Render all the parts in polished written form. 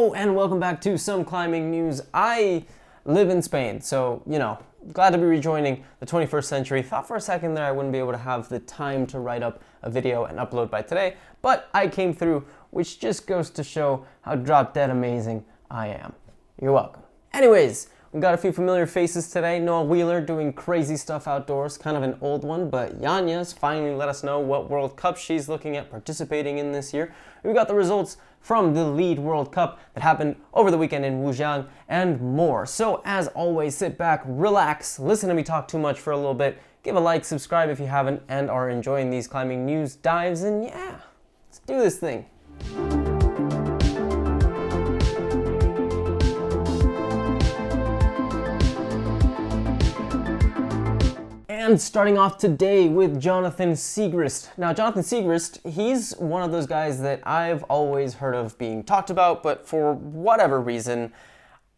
Hello and welcome back to some climbing news. I live in Spain, so, glad to be rejoining the 21st century. Thought for a second there I wouldn't be able to have the time to write up a video and upload by today, but I came through, which just goes to show how drop dead amazing I am. You're welcome. Anyways, we've got a few familiar faces today. Noah Wheeler doing crazy stuff outdoors, kind of an old one, but Janja's finally let us know what World Cup she's looking at participating in this year. We've got the results from the Lead World Cup that happened over the weekend in Wujiang and more. So as always, sit back, relax, listen to me talk too much for a little bit, give a like, subscribe if you haven't, and are enjoying these climbing news dives, and yeah, let's do this thing. And starting off today with Jonathan Siegrist. Now, Jonathan Siegrist, he's one of those guys that I've always heard of being talked about, but for whatever reason,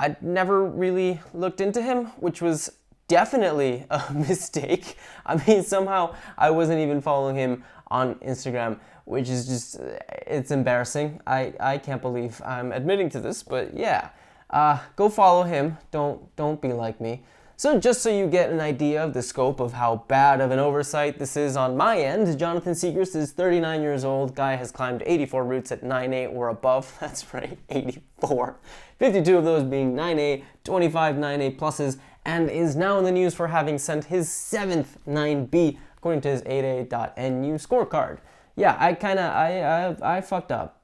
I'd never really looked into him, which was definitely a mistake. I mean, somehow I wasn't even following him on Instagram, which is just, it's embarrassing. I can't believe I'm admitting to this, but yeah. Go follow him. Don't be like me. So just so you get an idea of the scope of how bad of an oversight this is on my end, Jonathan Siegrist is 39 years old. Guy has climbed 84 routes at 9A or above. That's right, 84. 52 of those being 9A, 25 9A pluses, and is now in the news for having sent his 7th 9B, according to his 8A.NU scorecard. Yeah, I fucked up.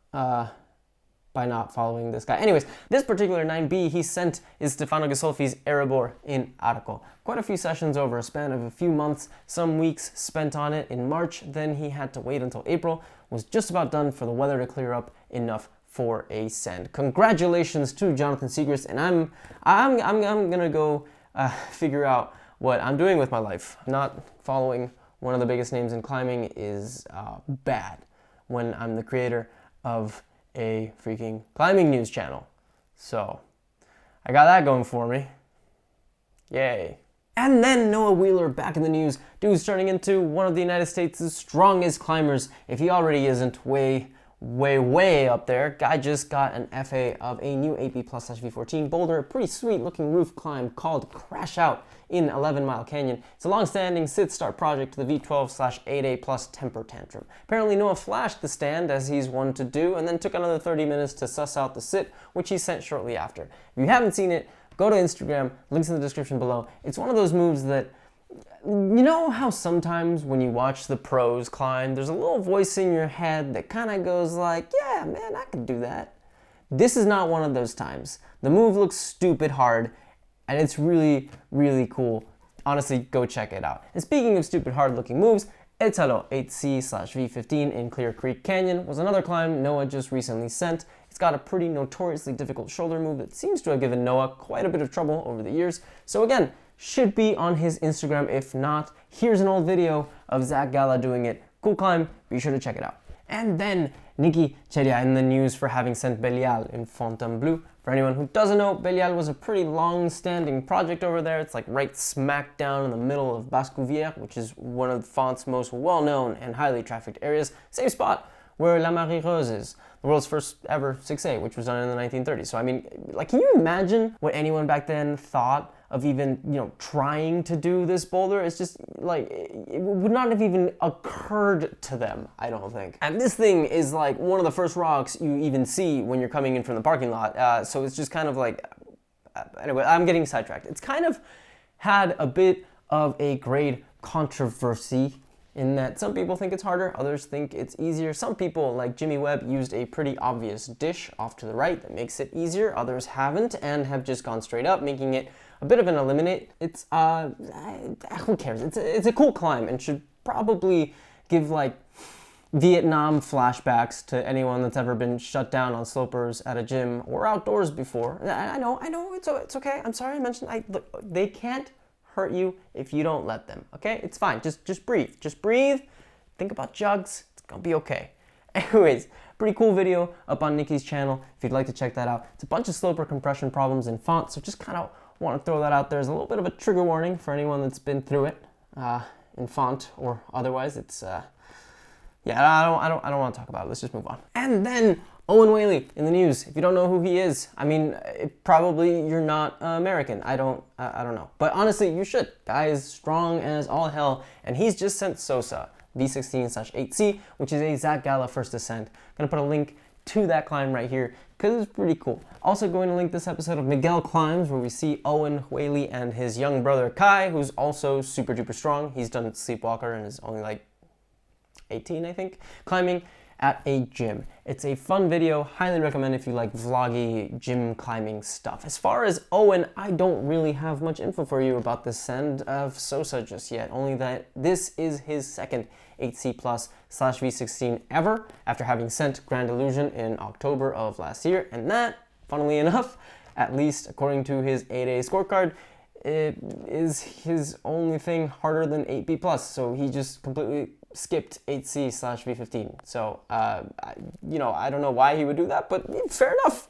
By not following this guy. Anyways, this particular 9B he sent is Stefano Ghisolfi's Erebor in Arco. Quite a few sessions over a span of a few months, some weeks spent on it in March, then he had to wait until April, was just about done for the weather to clear up enough for a send. Congratulations to Jonathan Siegrist, and I'm gonna go figure out what I'm doing with my life. Not following one of the biggest names in climbing is bad when I'm the creator of a freaking climbing news channel. So I got that going for me. Yay. And then Noah Wheeler back in the news. Dude's turning into one of the United States' strongest climbers, if he already isn't way up there. Guy just got an FA of a new AP Plus V14 boulder, a pretty sweet looking roof climb called Crash Out in 11 Mile Canyon. It's a long-standing sit-start project to the V12/8A Plus temper tantrum. Apparently Noah flashed the stand as he's one to do, and then took another 30 minutes to suss out the sit, which he sent shortly after. If you haven't seen it, go to Instagram, links in the description below. It's one of those moves that, you know how sometimes when you watch the pros climb, there's a little voice in your head that kind of goes like, yeah, man, I could do that. This is not one of those times. The move looks stupid hard, and it's really, really cool. Honestly, go check it out. And speaking of stupid hard looking moves, Etalo 8C/V15 in Clear Creek Canyon was another climb Noah just recently sent. It's got a pretty notoriously difficult shoulder move that seems to have given Noah quite a bit of trouble over the years. So again, should be on his Instagram. If not, here's an old video of Zach Gala doing it. Cool climb, be sure to check it out. And then Nicky Ceria in the news for having sent Belial in Fontainebleau. For anyone who doesn't know, Belial was a pretty long-standing project over there. It's like right smack down in the middle of Bascouvière, which is one of Font's most well-known and highly trafficked areas. Same spot where La Marie Rose is, the world's first ever 6A, which was done in the 1930s. So I mean, like, can you imagine what anyone back then thought of even, trying to do this boulder? It's just like, it would not have even occurred to them, I don't think. And this thing is like one of the first rocks you even see when you're coming in from the parking lot. So it's just kind of like, anyway, I'm getting sidetracked. It's kind of had a bit of a grade controversy in that some people think it's harder, others think it's easier. Some people, like Jimmy Webb, used a pretty obvious dish off to the right that makes it easier. Others haven't and have just gone straight up, making it a bit of an eliminate. It's, who cares? It's a cool climb and should probably give like Vietnam flashbacks to anyone that's ever been shut down on slopers at a gym or outdoors before. I know, it's okay. I'm sorry I mentioned, look, they can't hurt you if you don't let them, okay? It's fine, just breathe. Just breathe, think about jugs, it's gonna be okay. Anyways, pretty cool video up on Nicky's channel if you'd like to check that out. It's a bunch of sloper compression problems in Font, so just kind of want to throw that out there as a little bit of a trigger warning for anyone that's been through it in Font or otherwise. It's yeah, I don't want to talk about it. Let's just move on. And then Owen Whaley in the news. If you don't know who he is, I mean, probably you're not American. I don't know. But honestly, you should. Guy is strong as all hell, and he's just sent Sosa V16/8C, which is a Zach Gala first ascent. Gonna put a link to that climb right here because it's pretty cool. Also going to link this episode of Miguel Climbs, where we see Owen Whaley and his young brother Kai, who's also super duper strong. He's done Sleepwalker and is only like 18, I think, climbing at a gym. It's a fun video, highly recommend if you like vloggy gym climbing stuff. As far as Owen, I don't really have much info for you about the send of Sosa just yet, only that this is his second 8C+/V16 ever, after having sent Grand Illusion in October of last year, and that, funnily enough, at least according to his 8A scorecard, it is his only thing harder than 8B+, so he just completely skipped 8C/V15. So, I don't know why he would do that, but fair enough.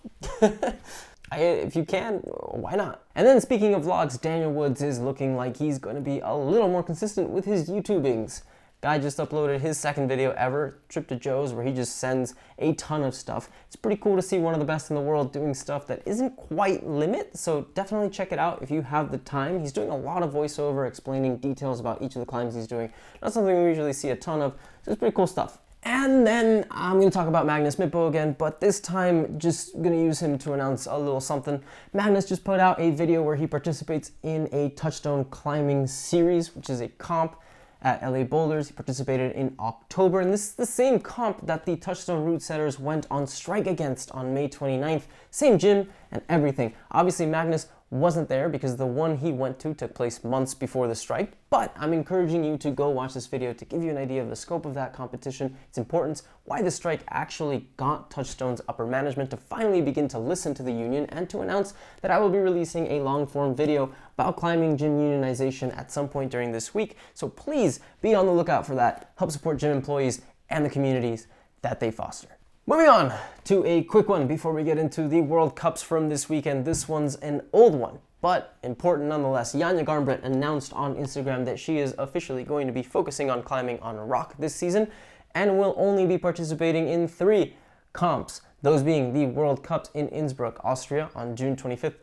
If you can, why not? And then speaking of vlogs, Daniel Woods is looking like he's going to be a little more consistent with his YouTubings. Guy just uploaded his second video ever, Trip to Joe's, where he just sends a ton of stuff. It's pretty cool to see one of the best in the world doing stuff that isn't quite limit, so definitely check it out if you have the time. He's doing a lot of voiceover explaining details about each of the climbs he's doing. Not something we usually see a ton of, so it's pretty cool stuff. And then I'm going to talk about Magnus Midtbo again, but this time just going to use him to announce a little something. Magnus just put out a video where he participates in a Touchstone climbing series, which is a comp at LA Boulders. He participated in October, and this is the same comp that the Touchstone route setters went on strike against on May 29th. Same gym and everything. Obviously, Magnus wasn't there because the one he went to took place months before the strike, but I'm encouraging you to go watch this video to give you an idea of the scope of that competition, its importance, why the strike actually got Touchstone's upper management to finally begin to listen to the union, and to announce that I will be releasing a long-form video about climbing gym unionization at some point during this week, so please be on the lookout for that. Help support gym employees and the communities that they foster. Moving on to a quick one before we get into the World Cups from this weekend. This one's an old one, but important nonetheless. Janja Garnbret announced on Instagram that she is officially going to be focusing on climbing on rock this season and will only be participating in 3 comps, those being the World Cups in Innsbruck, Austria on June 25th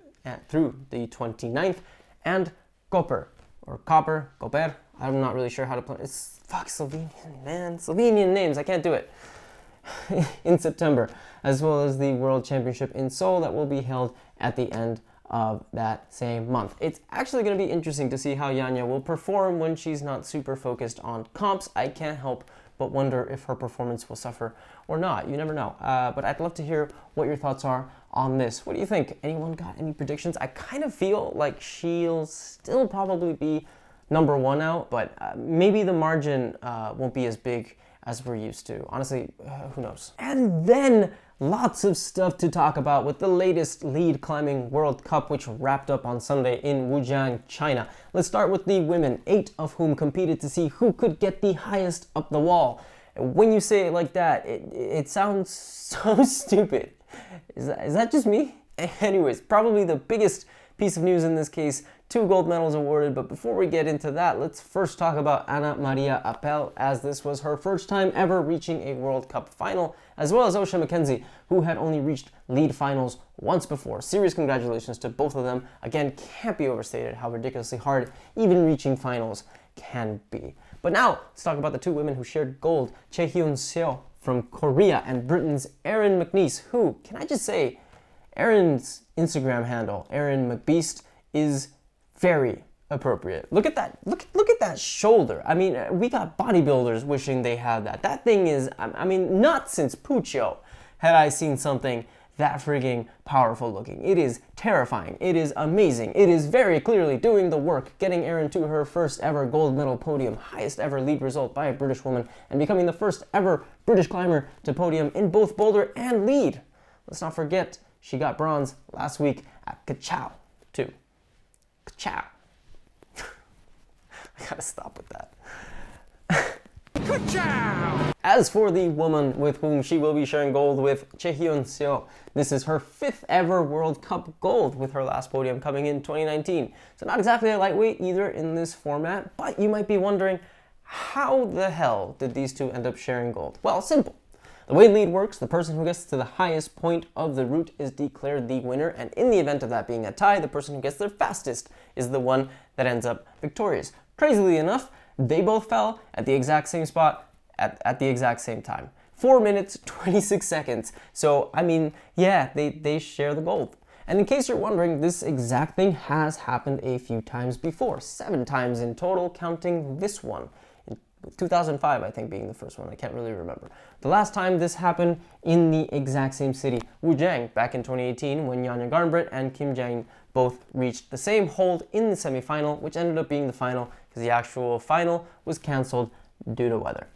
through the 29th, and Koper, or Koper, Koper, I'm not really sure how to pronounce it. Fuck, Slovenian, man, Slovenian names, I can't do it. In September, as well as the World Championship in Seoul that will be held at the end of that same month. It's actually going to be interesting to see how Janja will perform when she's not super focused on comps. I can't help but wonder if her performance will suffer or not. You never know. But I'd love to hear what your thoughts are on this. What do you think? Anyone got any predictions? I kind of feel like she'll still probably be number 1 out, but maybe the margin won't be as big as we're used to. Honestly, who knows? And then lots of stuff to talk about with the latest lead climbing World Cup, which wrapped up on Sunday in Wujiang, China. Let's start with the women, 8 of whom competed to see who could get the highest up the wall. When you say it like that, it sounds so stupid. Is that just me? Anyways, probably the biggest piece of news in this case, 2 gold medals awarded, but before we get into that, let's first talk about Anna Maria Appel, as this was her first time ever reaching a World Cup final, as well as Osha McKenzie, who had only reached lead finals once before. Serious congratulations to both of them. Again, can't be overstated how ridiculously hard even reaching finals can be. But now, let's talk about the 2 women who shared gold, Chaehyun Seo from Korea and Britain's Erin McNeice, who, can I just say, Erin's Instagram handle, Erin McBeast, is very appropriate. Look at that. Look at that shoulder. I mean, we got bodybuilders wishing they had that. That thing is, I mean, not since Puccio had I seen something that frigging powerful looking. It is terrifying. It is amazing. It is very clearly doing the work, getting Erin to her first ever gold medal podium, highest ever lead result by a British woman, and becoming the first ever British climber to podium in both boulder and lead. Let's not forget, she got bronze last week at Kachau, too. Kachau. I gotta stop with that. Kachau! As for the woman with whom she will be sharing gold with, Chaehyun Seo, this is her 5th ever World Cup gold, with her last podium coming in 2019. So not exactly a lightweight either in this format, but you might be wondering, how the hell did these 2 end up sharing gold? Well, simple. The way lead works, the person who gets to the highest point of the route is declared the winner, and in the event of that being a tie, the person who gets there fastest is the one that ends up victorious. Crazily enough, they both fell at the exact same spot at the exact same time. 4 minutes, 26 seconds. So, I mean, yeah, they share the gold. And in case you're wondering, this exact thing has happened a few times before. 7 times in total, counting this one. In 2005, I think, being the first one. I can't really remember. The last time this happened in the exact same city, Wujiang, back in 2018, when Janja Garnbret and Kim Jae both reached the same hold in the semifinal, which ended up being the final because the actual final was canceled due to weather.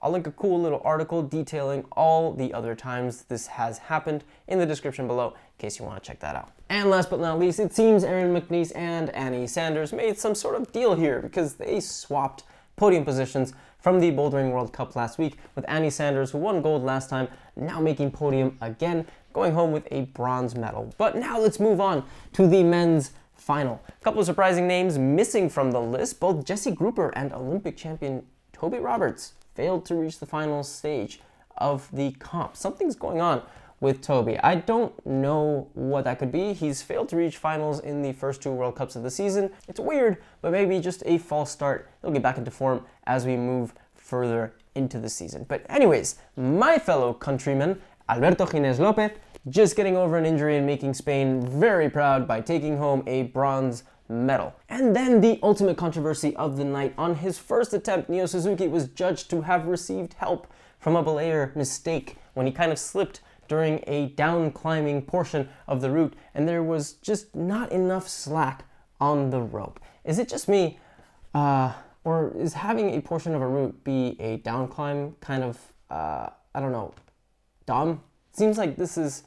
I'll link a cool little article detailing all the other times this has happened in the description below in case you want to check that out. And last but not least, it seems Aaron McNeice and Annie Sanders made some sort of deal here because they swapped podium positions from the Bouldering World Cup last week, with Annie Sanders, who won gold last time, now making podium again, going home with a bronze medal. But now let's move on to the men's final. A couple of surprising names missing from the list. Both Jesse Grouper and Olympic champion Toby Roberts failed to reach the final stage of the comp. Something's going on with Toby. I don't know what that could be. He's failed to reach finals in the first 2 World Cups of the season. It's weird, but maybe just a false start. He'll get back into form as we move further into the season. But anyways, my fellow countryman, Alberto Gines Lopez, just getting over an injury and making Spain very proud by taking home a bronze medal. And then the ultimate controversy of the night. On his first attempt, Neo Suzuki was judged to have received help from a belayer mistake when he kind of slipped during a down climbing portion of the route, and there was just not enough slack on the rope. Is it just me, or is having a portion of a route be a down climb kind of, I don't know, dumb? Seems like this is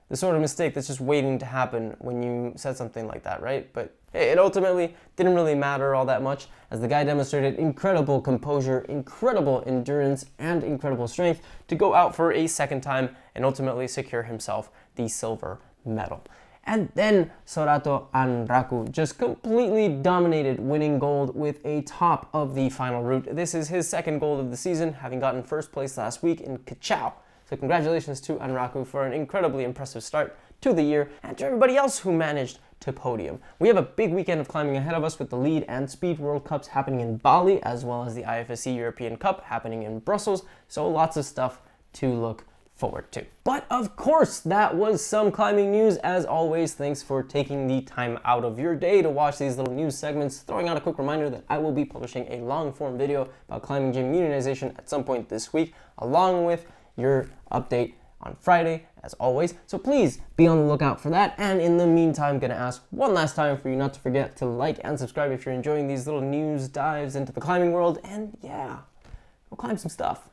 the sort of mistake that's just waiting to happen when you said something like that, right? But hey, it ultimately didn't really matter all that much, as the guy demonstrated incredible composure, incredible endurance, and incredible strength to go out for a second time and ultimately secure himself the silver medal. And then Sorato Anraku just completely dominated, winning gold with a top of the final route. This is his second gold of the season, having gotten first place last week in Cachao. So congratulations to Anraku for an incredibly impressive start to the year, and to everybody else who managed to podium. We have a big weekend of climbing ahead of us, with the Lead and Speed World Cups happening in Bali, as well as the IFSC European Cup happening in Brussels, so lots of stuff to look forward to. But of course, that was some climbing news. As always, thanks for taking the time out of your day to watch these little news segments. Throwing out a quick reminder that I will be publishing a long-form video about climbing gym unionization at some point this week, along with your update on Friday, as always. So please be on the lookout for that. And in the meantime, gonna ask one last time for you not to forget to like and subscribe if you're enjoying these little news dives into the climbing world. And yeah, go climb some stuff.